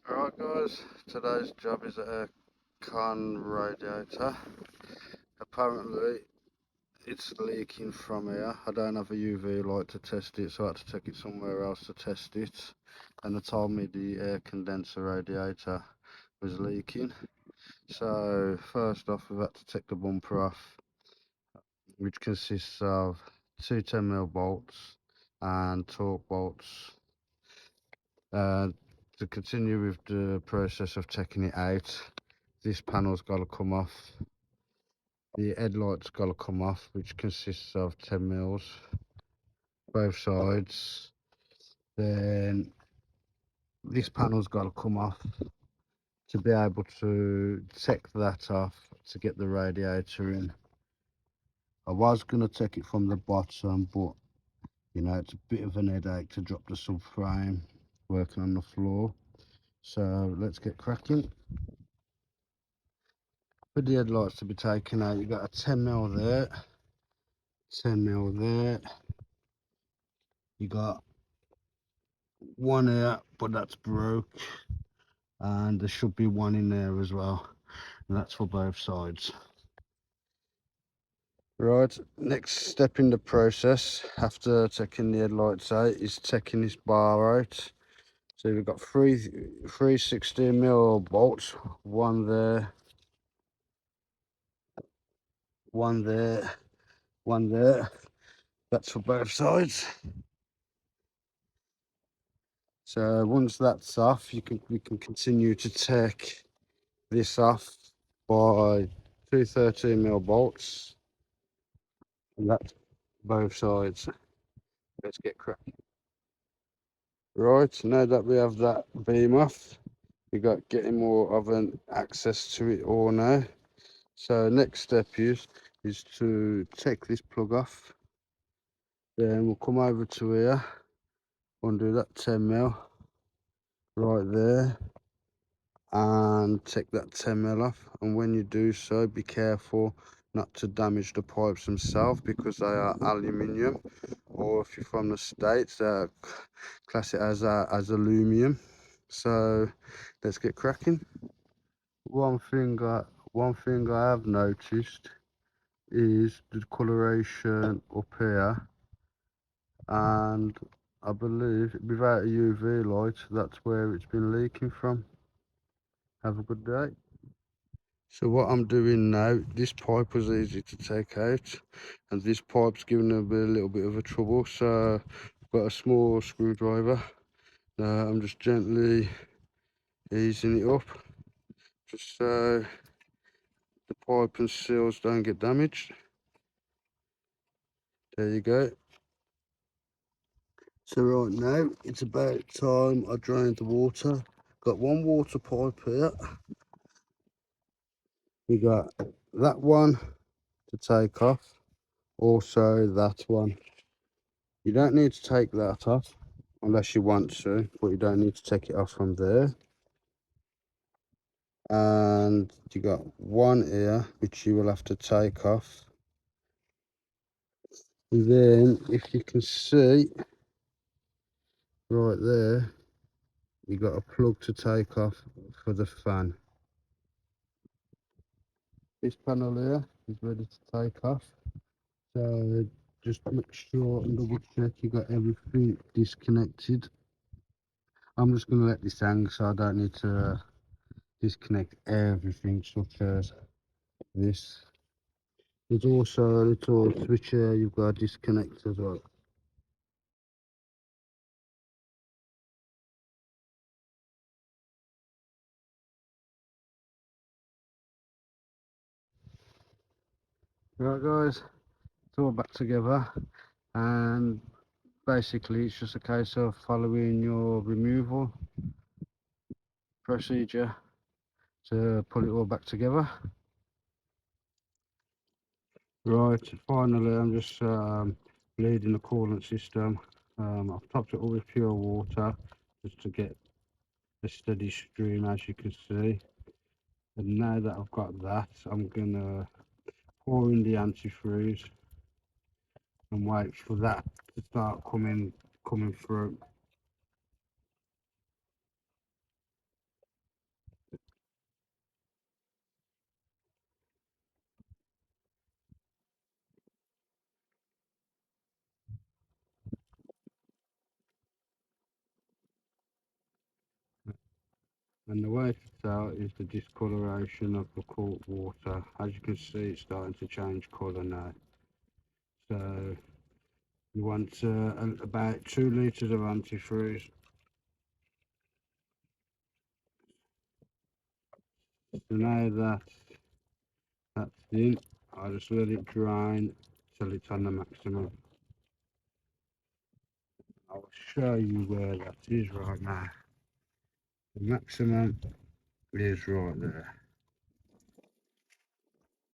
Alright guys, today's job is an aircon radiator. Apparently it's leaking from here. I don't have a UV light to test it, so I had to take it somewhere else to test it. And they told me the air condenser radiator was leaking. So first off, we've had to take the bumper off, which consists of two 10mm bolts and torque bolts. To continue with the process of taking it out, this panel's got to come off. The headlight's got to come off, which consists of 10 mils both sides. Then this panel's got to come off to be able to take that off to get the radiator in. I was going to take it from the bottom, but you know, it's a bit of an headache to drop the subframe working on the floor. So let's get cracking. For the headlights to be taken out, you've got a 10mm there, 10mm there. You got one here, but that's broke, and there should be one in there as well, and that's for both sides. Right, next step in the process after taking the headlights out is taking this bar out. So we've got three 16mm bolts, one there, one there, one there. That's for both sides. So once that's off, we can continue to take this off by two 13mm bolts, and that's both sides. Let's get cracking. Right, now that we have that beam off, we got getting more of an access to it all now. So next step is to take this plug off. Then we'll come over to here, undo that 10mm right there, and take that 10mm off. And when you do so, be careful not to damage the pipes themselves because they are aluminium, or if you're from the States, they're class it as aluminium. So let's get cracking. One thing I have noticed is the coloration up here, and I believe without a UV light, that's where it's been leaking from. Have a good day. So what I'm doing now, this pipe was easy to take out, and this pipe's giving a little bit of a trouble, so I've got a small screwdriver. I'm just gently easing it up, just so the pipe and seals don't get damaged. There you go. So right now, it's about time I drained the water. Got one water pipe here. We got that one to take off, also that one. You don't need to take that off unless you want to, but you don't need to take it off from there. And you got one here which you will have to take off. And then if you can see right there, you got a plug to take off for the fan. This panel here is ready to take off. So just make sure and double check you got everything disconnected. I'm just going to let this hang so I don't need to disconnect everything, such as this. There's also a little switch here you've got to disconnect as well. Right guys, it's all back together, and basically it's just a case of following your removal procedure to put it all back together. Right, finally I'm just bleeding the coolant system. I've topped it all with pure water just to get a steady stream, as you can see. And now that I've got that, I'm gonna pour in the antifreeze and wait for that to start coming through. And the way to tell is the discoloration of the cool water. As you can see, it's starting to change colour now. So you want about 2 litres of antifreeze. So now that's in, I just let it drain till it's on the maximum. I'll show you where that is right now. The maximum is right there.